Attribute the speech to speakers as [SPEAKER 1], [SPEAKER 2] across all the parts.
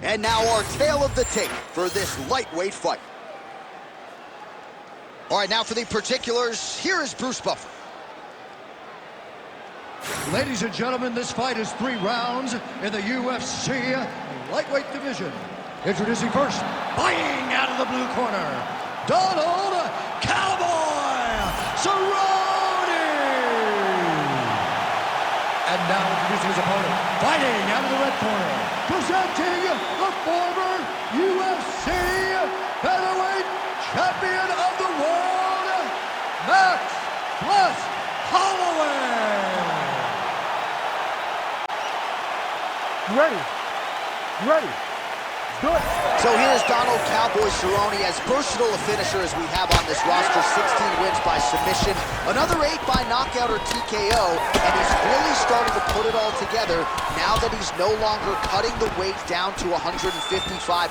[SPEAKER 1] And now our tale of the tape for this lightweight fight. All right, now for the particulars, here is Bruce Buffer.
[SPEAKER 2] Ladies and gentlemen, this fight is 3 rounds in the UFC lightweight division. Introducing first, fighting out of the blue corner, Donald Cowboy Cerrone! And now introducing his opponent, fighting out of the red corner, presenting the former UFC featherweight champion of the world, Max Holloway!
[SPEAKER 3] Ready. Do it.
[SPEAKER 1] So here's Donald Cowboy Cerrone, as versatile a finisher as we have on this roster. 16 wins by submission, another 8 by knockout or TKO, and he's really starting to put it all together now that he's no longer cutting the weight down to 155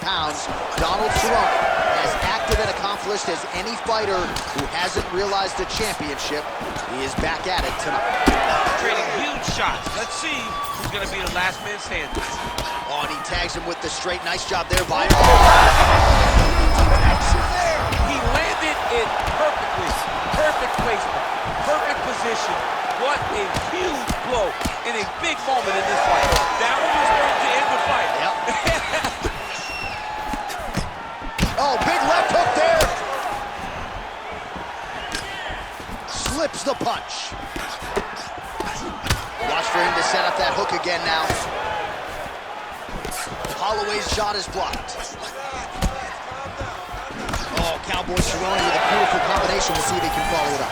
[SPEAKER 1] pounds. Donald Cerrone, as active and accomplished as any fighter who hasn't realized a championship, he is back at it tonight.
[SPEAKER 4] Trading huge shots. Let's see who's going to be the last man standing.
[SPEAKER 1] Oh, and he tags him with the straight. Nice job there by...
[SPEAKER 4] He landed it perfectly. Perfect placement. Perfect position. What a huge blow in a big moment in this fight. That one was going to end the fight.
[SPEAKER 1] Yep. Oh, big left hook there. Slips the punch. Watch for him to set up that hook again now. Holloway's shot is blocked. Oh, Cowboy Cerrone with a beautiful combination. We'll see if he can follow it up.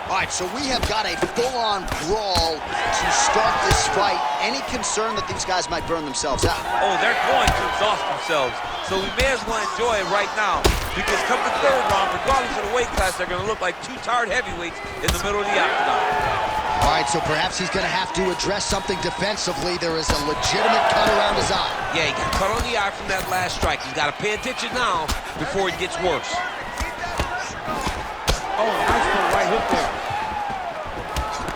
[SPEAKER 1] All right, so we have got a full-on brawl to start this fight. Any concern that these guys might burn themselves out?
[SPEAKER 4] Oh, they're going to exhaust themselves. So we may as well enjoy it right now, because come the third round, regardless of the weight class, they're going to look like 2 tired heavyweights in the middle of the octagon.
[SPEAKER 1] All right, so perhaps he's going to have to address something defensively. There is a legitimate cut around his eye.
[SPEAKER 4] Yeah, he got cut on the eye from that last strike. He's got to pay attention now before it gets worse.
[SPEAKER 3] Oh, nice little right hook there.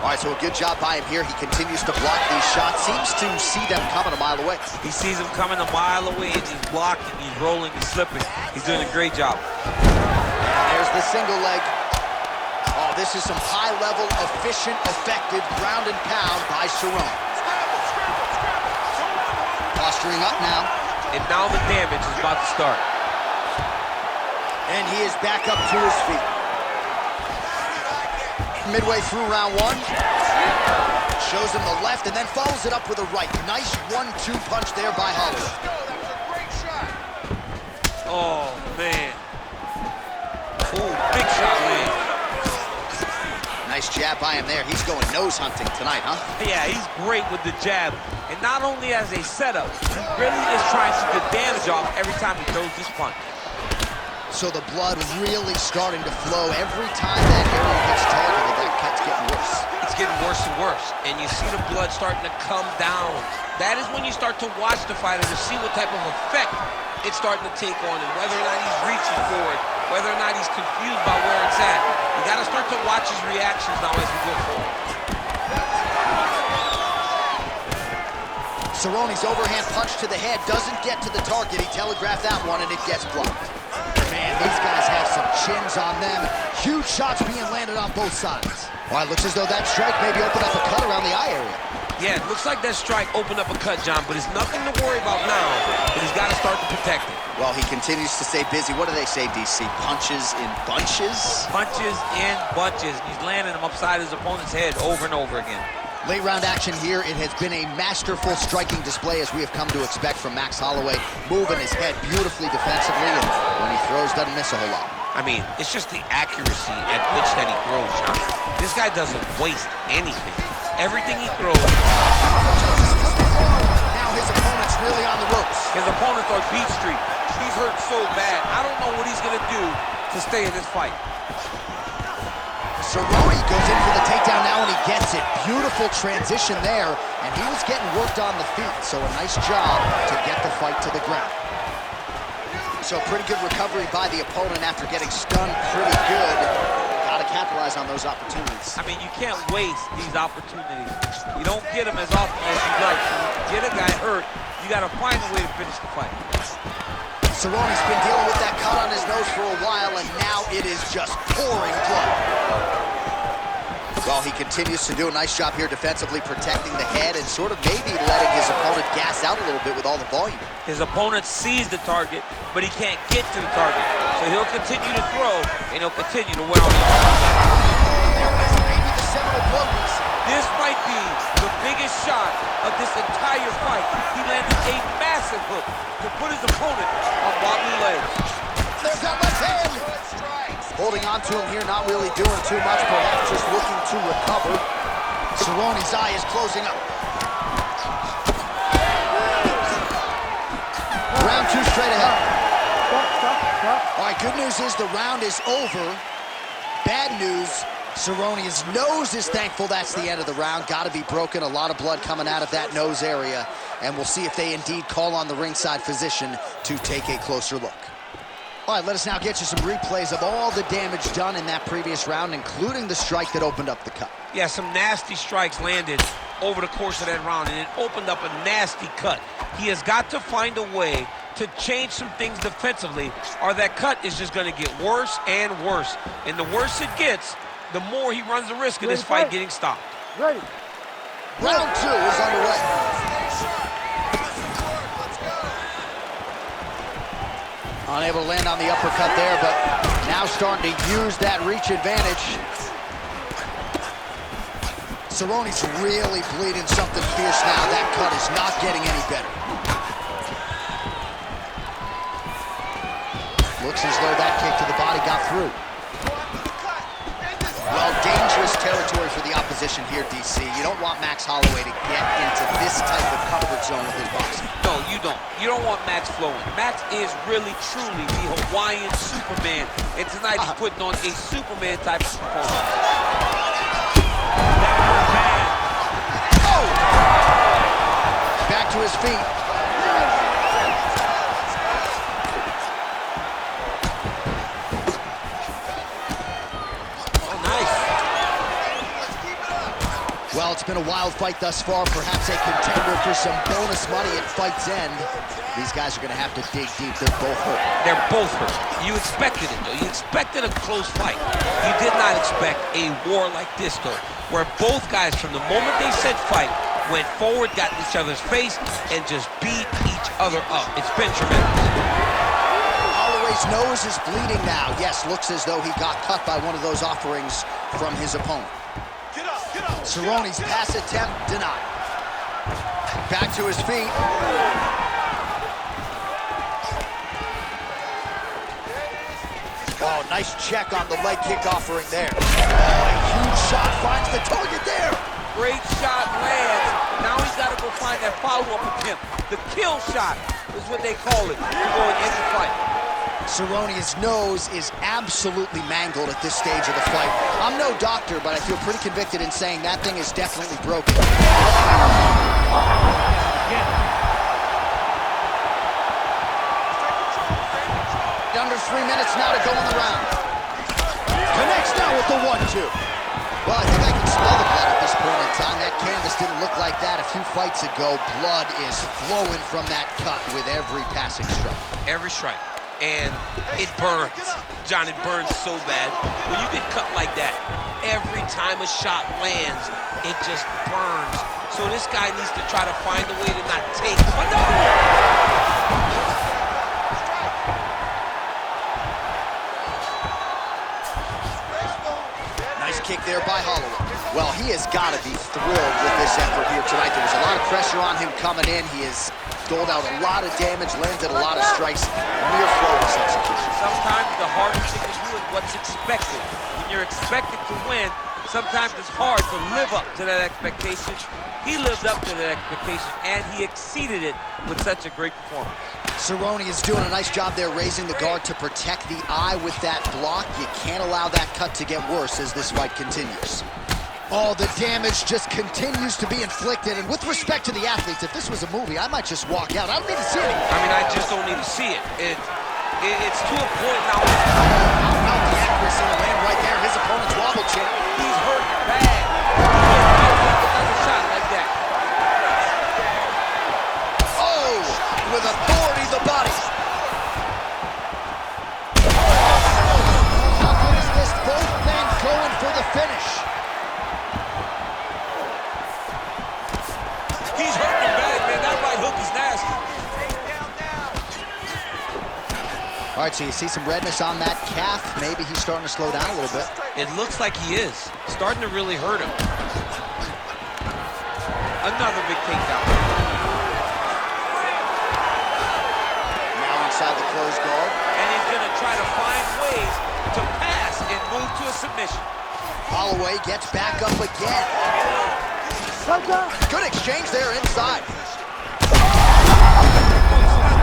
[SPEAKER 1] All right, so a good job by him here. He continues to block these shots. Seems to see them coming a mile away.
[SPEAKER 4] He sees them coming a mile away, and he's blocking, he's rolling, he's slipping. He's doing a great job.
[SPEAKER 1] There's the single leg. Oh, this is some high-level, efficient, effective ground and pound by Cerrone. Posturing up now.
[SPEAKER 4] And now the damage is about to start.
[SPEAKER 1] And he is back up to his feet. Midway through round 1. Shows him the left and then follows it up with a right. Nice 1-2 punch there by Holloway.
[SPEAKER 4] Oh, man. Oh, big shot, man.
[SPEAKER 1] Nice jab by him there. He's going nose hunting tonight, huh?
[SPEAKER 4] Yeah, he's great with the jab. And not only as a setup, he really is trying to get damage off every time he throws this punch.
[SPEAKER 1] So the blood really starting to flow. Every time that area gets targeted, that cut's getting worse.
[SPEAKER 4] It's getting worse and worse. And you see the blood starting to come down. That is when you start to watch the fighter to see what type of effect it's starting to take on him, whether or not he's reaching for it, whether or not he's confused by where it's at. You got to start to watch his reactions now as we go forward.
[SPEAKER 1] Cerrone's overhand punch to the head doesn't get to the target. He telegraphed that one, and it gets blocked. Man, these guys have some chins on them. Huge shots being landed on both sides. Well, it looks as though that strike maybe opened up a cut around the eye area.
[SPEAKER 4] Yeah, it looks like that strike opened up a cut, John, but it's nothing to worry about now, but he's got to start to protect it.
[SPEAKER 1] Well, he continues to stay busy. What do they say, DC? Punches in bunches?
[SPEAKER 4] Punches in bunches. He's landing them upside his opponent's head over and over again.
[SPEAKER 1] Late round action here. It has been a masterful striking display, as we have come to expect from Max Holloway. Moving his head beautifully defensively, and when he throws, doesn't miss a whole lot.
[SPEAKER 4] I mean, it's just the accuracy at which that he throws, John. This guy doesn't waste anything. Everything he throws.
[SPEAKER 1] Now his opponent's really on the ropes.
[SPEAKER 4] His opponent's on Beat Street. He's hurt so bad. I don't know what he's going to do to stay in this fight.
[SPEAKER 1] Cerrone goes in for the takedown now, and he gets it. Beautiful transition there, and he was getting worked on the feet, so a nice job to get the fight to the ground. So pretty good recovery by the opponent after getting stunned pretty good. got to capitalize on those opportunities.
[SPEAKER 4] I mean, you can't waste these opportunities. You don't get them as often as you'd like. So when you get a guy hurt, you got to find a way to finish the fight.
[SPEAKER 1] Cerrone's been dealing with that cut on his nose for a while, and now it is just pouring blood. Well, he continues to do a nice job here defensively, protecting the head and sort of maybe letting his opponent gas out a little bit with all the volume.
[SPEAKER 4] His opponent sees the target, but he can't get to the target. So he'll continue to throw, and he'll continue to win on the
[SPEAKER 1] Maybe the seminal blow piece.
[SPEAKER 4] This might be the biggest shot of this entire fight. He landed a massive hook to put his opponent on wobbly legs.
[SPEAKER 1] There's that left hand. Holding on to him here, not really doing too much, perhaps just looking to recover. Cerrone's eye is closing up. Round 2 straight ahead.
[SPEAKER 3] Stop.
[SPEAKER 1] All right, good news is the round is over. Bad news, Cerrone's nose is thankful that's the end of the round. Got to be broken, a lot of blood coming out of that nose area. And we'll see if they indeed call on the ringside physician to take a closer look. All right, let us now get you some replays of all the damage done in that previous round, including the strike that opened up the cut.
[SPEAKER 4] Yeah, some nasty strikes landed over the course of that round, and it opened up a nasty cut. He has got to find a way to change some things defensively, or that cut is just going to get worse and worse. And the worse it gets, the more he runs the risk of this fight getting stopped.
[SPEAKER 3] Ready.
[SPEAKER 1] Round 2 is underway. Unable to land on the uppercut there, but now starting to use that reach advantage. Cerrone's really bleeding something fierce now. That cut is not getting any better. Looks as though that kick to the body got through. Well, dangerous territory for the opposition here, DC. You don't want Max Holloway to get into this type of comfort zone with his boxing.
[SPEAKER 4] No, you don't. You don't want Max flowing. Max is really, truly the Hawaiian Superman. And tonight he's putting on a Superman type of performance.
[SPEAKER 1] Oh! Back to his feet. Well, it's been a wild fight thus far, perhaps a contender for some bonus money at fight's end. These guys are going to have to dig deep. They're both hurt.
[SPEAKER 4] They're both hurt. You expected it, though. You expected a close fight. You did not expect a war like this, though, where both guys, from the moment they said fight, went forward, got in each other's face, and just beat each other up. It's been tremendous.
[SPEAKER 1] Holloway's nose is bleeding now. Yes, looks as though he got cut by one of those offerings from his opponent. Cerrone's pass attempt denied. Back to his feet. Oh, nice check on the leg kick offering there. Oh, a huge shot finds the target there.
[SPEAKER 4] Great shot lands. Now he's got to go find that follow-up attempt. The kill shot is what they call it. You're going in the fight.
[SPEAKER 1] Cerrone's nose is absolutely mangled at this stage of the fight. I'm no doctor, but I feel pretty convicted in saying that thing is definitely broken. Under 3 minutes now to go in the round. Connects now with the 1-2. Well, I think I can smell the blood at this point in time. That canvas didn't look like that a few fights ago. Blood is flowing from that cut with every passing strike.
[SPEAKER 4] Every strike. And it burns. John, it burns so bad. When you get cut like that, every time a shot lands, it just burns. So this guy needs to try to find a way to not take. Oh, no!
[SPEAKER 1] Nice kick there by Holloway. Well, he has got to be thrilled with this effort here tonight. There was a lot of pressure on him coming in. He has doled out a lot of damage, landed a lot of strikes, near flawless execution.
[SPEAKER 4] Sometimes the hardest thing to do is what's expected. When you're expected to win, sometimes it's hard to live up to that expectation. He lived up to that expectation, and he exceeded it with such a great performance.
[SPEAKER 1] Cerrone is doing a nice job there raising the guard to protect the eye with that block. You can't allow that cut to get worse as this fight continues. Oh, the damage just continues to be inflicted. And with respect to the athletes, if this was a movie, I might just walk out. I don't need to see it.
[SPEAKER 4] I mean, I just don't need to see it. It's to a point now.
[SPEAKER 1] How about the dangerous in the land right there. His opponent's wobble chin.
[SPEAKER 4] He's hurt bad. Another shot like that.
[SPEAKER 1] Oh, with authority, the body. How good is this? Both men going for the finish.
[SPEAKER 4] He's hurting bad, man. That right hook is nasty.
[SPEAKER 1] All right, so you see some redness on that calf. Maybe he's starting to slow down a little bit.
[SPEAKER 4] It looks like he is. Starting to really hurt him. Another big takedown.
[SPEAKER 1] Now inside the closed guard.
[SPEAKER 4] And he's going to try to find ways to pass and move to a submission.
[SPEAKER 1] Holloway gets back up again. Good exchange there inside.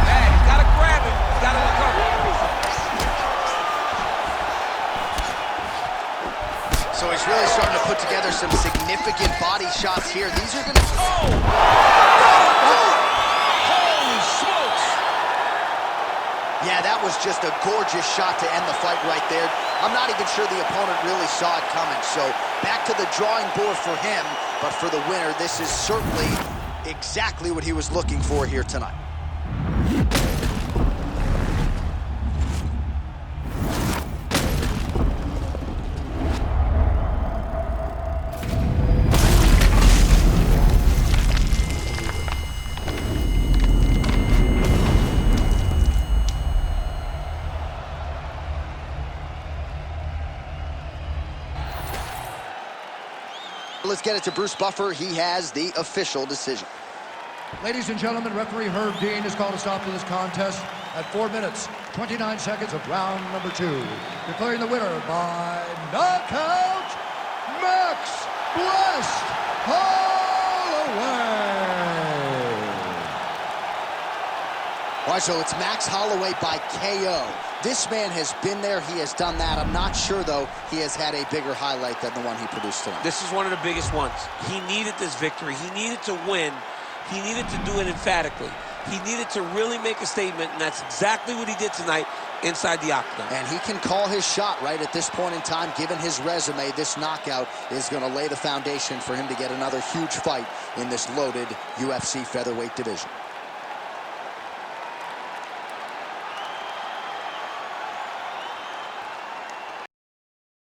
[SPEAKER 4] Bad. Gotta grab him. Gotta recover.
[SPEAKER 1] So he's really starting to put together some significant body shots here. These are going to...
[SPEAKER 4] Oh! Holy smokes!
[SPEAKER 1] Yeah, that was just a gorgeous shot to end the fight right there. I'm not even sure the opponent really saw it coming. So back to the drawing board for him. But for the winner, this is certainly exactly what he was looking for here tonight. Let's get it to Bruce Buffer. He has the official decision.
[SPEAKER 2] Ladies and gentlemen, referee Herb Dean has called a stop to this contest at 4 minutes, 29 seconds of round number 2. Declaring the winner by knockout, Max Blessed Holloway.
[SPEAKER 1] All right, so it's Max Holloway by KO. This man has been there. He has done that. I'm not sure, though, he has had a bigger highlight than the one he produced tonight.
[SPEAKER 4] This is one of the biggest ones. He needed this victory. He needed to win. He needed to do it emphatically. He needed to really make a statement, and that's exactly what he did tonight inside the octagon.
[SPEAKER 1] And he can call his shot right at this point in time. Given his resume, this knockout is going to lay the foundation for him to get another huge fight in this loaded UFC featherweight division.